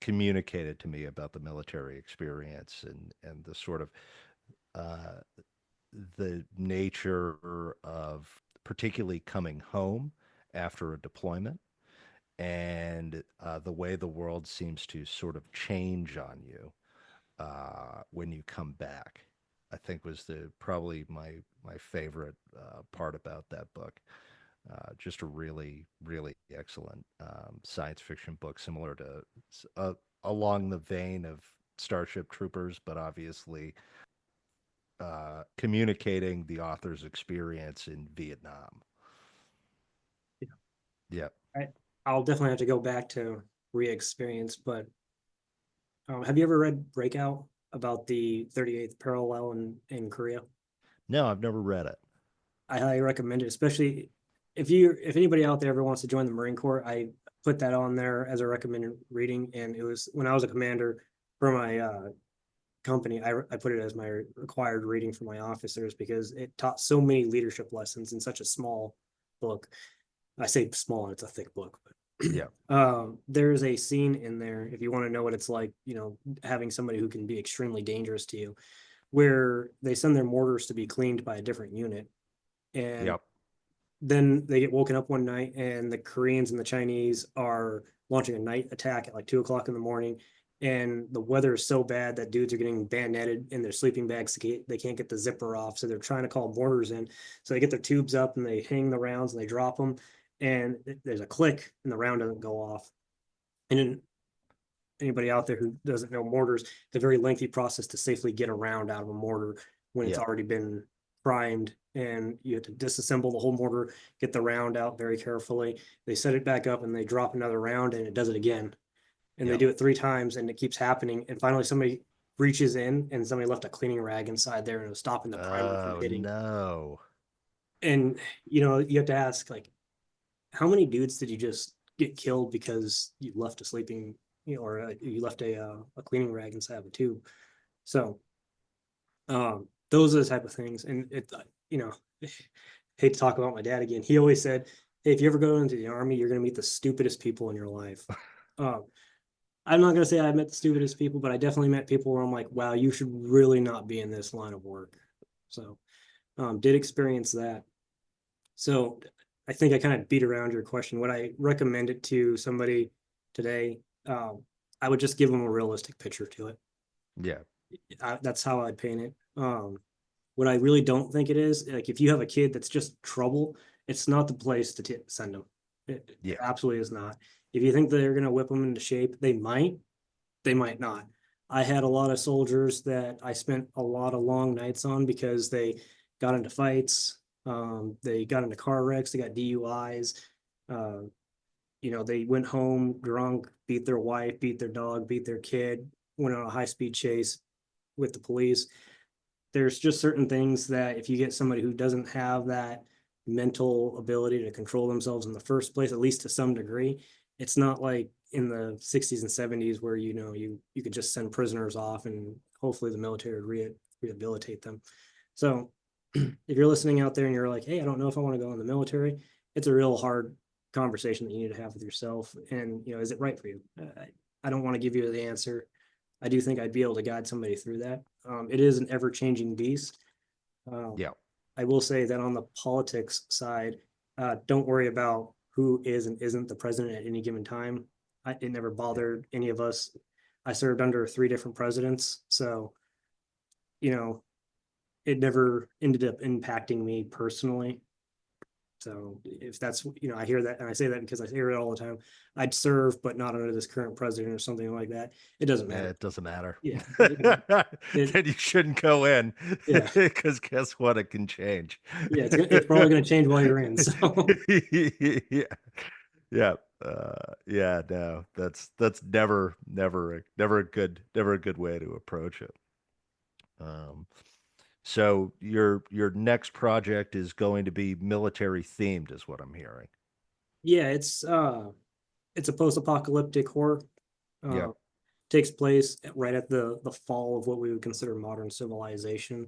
communicated to me about the military experience and the sort of uh, the nature of particularly coming home after a deployment and the way the world seems to sort of change on you when you come back. I think was the probably my favorite part about that book. Just a really excellent science fiction book, similar to along the vein of Starship Troopers, but obviously communicating the author's experience in Vietnam. Yeah. I, I'll definitely have to go back to re-experience, but have you ever read Breakout about the 38th parallel in Korea? No, I've never read it. I highly recommend it, especially if anybody out there ever wants to join the Marine Corps. I put that on there as a recommended reading, and it was when I was a commander for my company. I put it as my required reading for my officers because it taught so many leadership lessons in such a small book. I say small, and it's a thick book, but Yeah. there's a scene in there if you want to know what it's like, having somebody who can be extremely dangerous to you, where they send their mortars to be cleaned by a different unit, and Yep. then they get woken up one night and the Koreans and the Chinese are launching a night attack at like 2 o'clock in the morning. and the weather is so bad that dudes are getting bayoneted in their sleeping bags. They can't get the zipper off, so they're trying to call mortars in. So they get their tubes up and they hang the rounds and they drop them, and there's a click and the round doesn't go off. And then anybody out there who doesn't know mortars, it's a very lengthy process to safely get a round out of a mortar when it's Yeah. already been primed, and you have to disassemble the whole mortar, get the round out very carefully. They set it back up and they drop another round and it does it again. And they Yeah. do it 3 times and it keeps happening. And finally somebody reaches in and somebody left a cleaning rag inside there and it was stopping the primer from Oh hitting. no. And you have to ask, like, how many dudes did you just get killed because you left a sleeping, or you left a cleaning rag inside of a tube? So those are the type of things. And you know, hate to talk about my dad again. He always said, "Hey, if you ever go into the army, you're going to meet the stupidest people in your life." Um, I'm not going to say I met the stupidest people, but I definitely met people where I'm like, "Wow, you should really not be in this line of work." So did experience that. So I think I kind of beat around your question. Would I recommend it to somebody today? I would just give them a realistic picture to it. Yeah. That's how I'd paint it. What I really don't think it is, like if you have a kid that's just trouble, it's not the place to send them. It Yeah. absolutely is not. If you think they're going to whip them into shape, they might not. I had a lot of soldiers that I spent a lot of long nights on because they got into fights, they got into car wrecks, they got DUIs. Uh, they went home drunk, beat their wife, beat their dog, beat their kid, went on a high speed chase with the police. There's just certain things that if you get somebody who doesn't have that mental ability to control themselves in the first place, at least to some degree, it's not like in the 60s and 70s where you could just send prisoners off and hopefully the military would rehabilitate them. So if you're listening out there and you're like, hey, I don't know if I want to go in the military, it's a real hard conversation that you need to have with yourself. And is it right for you? I don't want to give you the answer. I do think I'd be able to guide somebody through that. It is an ever changing beast. Um, Yeah. I will say that on the politics side, don't worry about who is and isn't the president at any given time. It never Yeah. bothered any of us. I served under 3 different presidents, so you know it never ended up impacting me personally. So if that's, I hear that and I say that because I hear it all the time. I'd serve, but not under this current president or something like that. It doesn't matter. It doesn't matter. Yeah, it Then you shouldn't go in yeah, because guess what? It can change. yeah. It's probably going to change while you're in. So Yeah. Yeah. Yeah, no, that's never a good way to approach it. Um, so your next project is going to be military themed, is what I'm hearing. yeah, it's a post-apocalyptic horror. Yeah. Uh, Takes place right at the fall of what we would consider modern civilization.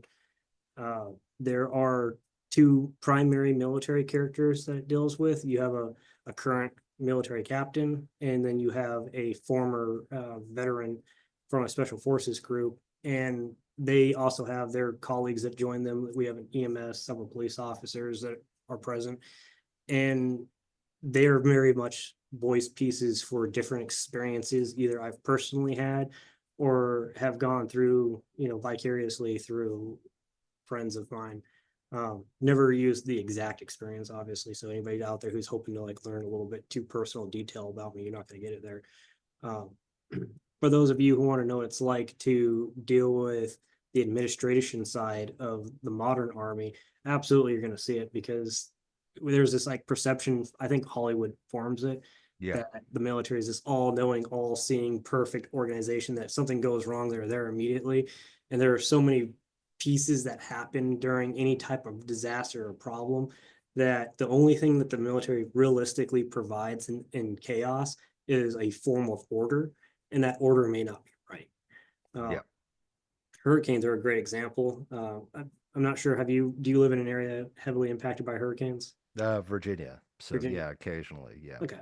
Uh, there are 2 primary military characters that it deals with. You have a current military captain, and then you have a former veteran from a special forces group. And they also have their colleagues that join them. We have an EMS, several police officers that are present, and they are very much voice pieces for different experiences either I've personally had or have gone through, vicariously through friends of mine. Never used the exact experience, obviously. So anybody out there who's hoping to like learn a little bit too personal detail about me, you're not going to get it there. Um, for those of you who want to know what it's like to deal with the administration side of the modern army, absolutely you're going to see it because there's this like perception. I think Hollywood forms it Yeah. that the military is this all-knowing, all-seeing, perfect organization that if something goes wrong, they're there immediately. And there are so many pieces that happen during any type of disaster or problem that the only thing that the military realistically provides in chaos is a form of order, and that order may not be right. Uh, Yeah. Hurricanes are a great example. I'm not sure. Do you live in an area heavily impacted by hurricanes? Virginia. So Virginia. yeah, occasionally. Yeah. Okay.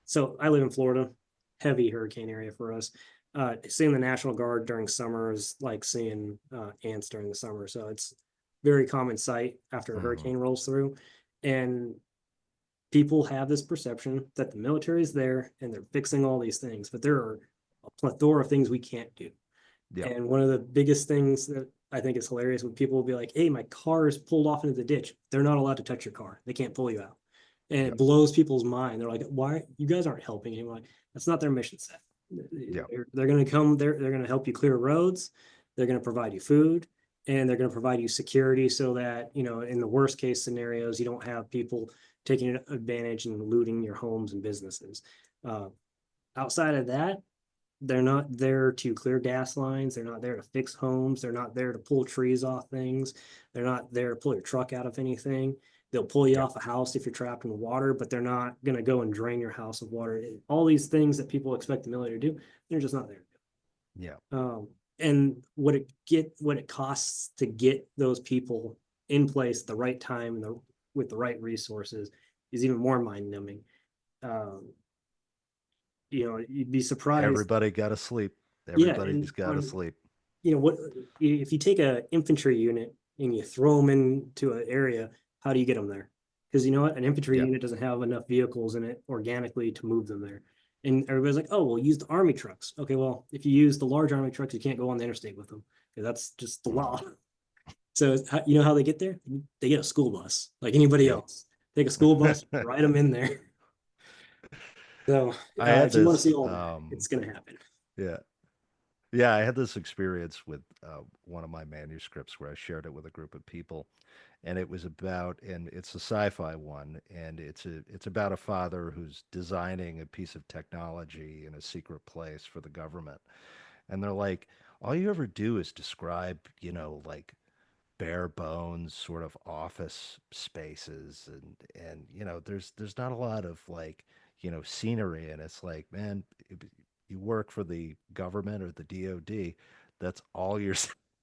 So I live in Florida, heavy hurricane area for us. Seeing the National Guard during summer is like seeing ants during the summer. So it's very common sight after a Hmm. hurricane rolls through. And people have this perception that the military is there and they're fixing all these things, but there are a plethora of things we can't do. Yep. And one of the biggest things that I think is hilarious when people will be like, "Hey, my car is pulled off into the ditch." They're not allowed to touch your car. They can't pull you out. And it Yep. blows people's mind. They're like, "Why? You guys aren't helping anyone." Like, that's not their mission set. Yep. They're going to come there. They're going to help you clear roads. They're going to provide you food, and they're going to provide you security so that, in the worst case scenarios, you don't have people taking advantage and looting your homes and businesses. Uh, Outside of that, they're not there to clear gas lines. They're not there to fix homes. They're not there to pull trees off things. They're not there to pull your truck out of anything. They'll pull you Yep. off a house if you're trapped in water, but they're not going to go and drain your house of water. All these things that people expect the military to do, they're just not there. Yep. And what it costs to get those people in place at the right time and with the right resources is even more mind numbing. Um, you'd be surprised. Everybody got to sleep. Yeah, Everybody's and got to on sleep. what if you take a infantry unit and you throw them into an area, how do you get them there? Because you know what, an infantry Yep. unit doesn't have enough vehicles in it organically to move them there. And everybody's like, "Oh, we'll use the army trucks." Okay, well, if you use the large army trucks, you can't go on the interstate with them because that's just the law. So you know how they get there? They get a school bus like anybody Yep. else. Take a school bus, ride them in there. So I had if you want to this see all that, it's going to happen. yeah. Yeah, I had this experience with one of my manuscripts where I shared it with a group of people, and it was about, and it's a sci-fi one, and it's about a father who's designing a piece of technology in a secret place for the government, and they're like, all you ever do is describe, like bare bones sort of office spaces, and there's not a lot of like scenery, and it's like, man, you work for the government or the DOD, that's all you're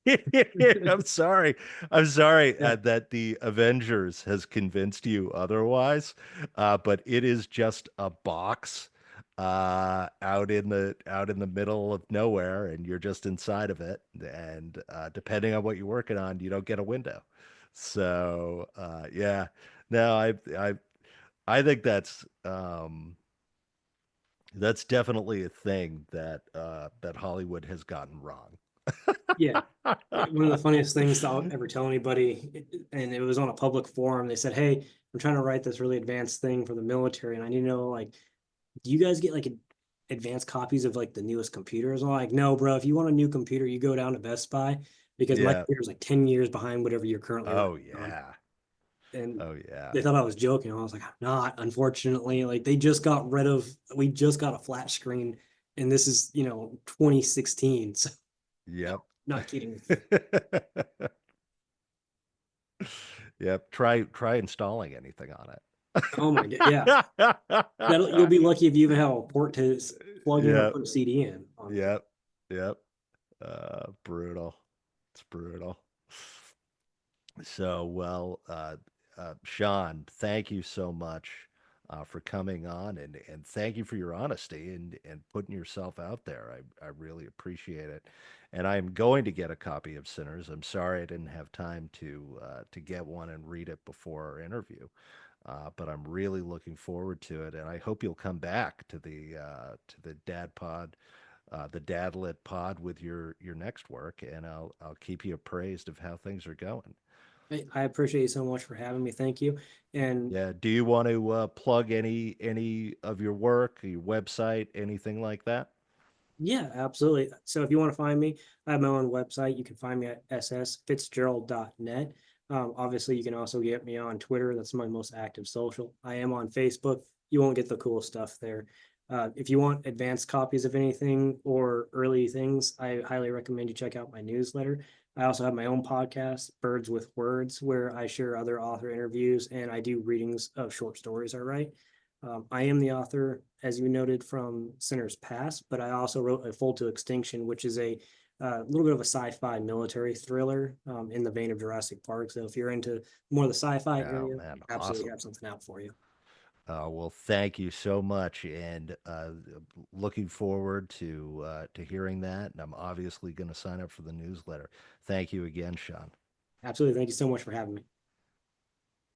I'm sorry. I'm sorry Yeah, that the Avengers has convinced you otherwise, but it is just a box out in the middle of nowhere, and you're just inside of it. And depending on what you're working on, you don't get a window. So yeah, no, I think that's definitely a thing that Hollywood has gotten wrong. yeah. One of the funniest things I'll ever tell anybody, and it was on a public forum. They said, "Hey, I'm trying to write this really advanced thing for the military, and I need to know, like, do you guys get like advanced copies of like the newest computers?" I'm like, "No, bro. If you want a new computer, you go down to Best Buy because my Yeah. computer is like 10 years behind whatever you're currently Oh writing on." yeah. And Oh yeah. they thought I was joking. I was like, "I'm not, unfortunately. Like, we just got a flat screen, and this is 2016. So no, Yep. not kidding." Yep. Try installing anything on Oh my God. Yeah. You'll it. be lucky if you even have a port to plug in or Yep. put a CD in, honestly. Yep. Yep. Brutal. It's brutal. So, well, Sean, thank you so much for coming on, and thank you for your honesty and putting yourself out there. I really appreciate it. And I'm going to get a copy of Sinners. I'm sorry I didn't have time to get one and read it before our interview. But I'm really looking forward to it, and I hope you'll come back to the the Dad Lit Pod with your next work, and I'll keep you appraised of how things are going. I appreciate you so much for having me. Thank you. And Yeah. Do you want to plug any of your work, your website, anything like that? yeah, absolutely. So if you want to find me, I have my own website. You can find me at ssfitzgerald.net. Obviously, you can also get me on Twitter. That's my most active social. I am on Facebook. You won't get the cool stuff there. If you want advanced copies of anything or early things, I highly recommend you check out my newsletter. I also have my own podcast, Birds with Words, where I share other author interviews and I do readings of short stories I write. I am the author, as you noted, from Sinner's Past, but I also wrote A Full to Extinction, which is a little bit of a sci-fi military thriller in the vein of Jurassic Park. So if you're into more of the sci-fi Oh area, man, absolutely awesome. have something out for you. Well, thank you so much, and looking forward to hearing that. And I'm obviously going to sign up for the newsletter. Thank you again, Sean. Absolutely. Thank you so much for having me.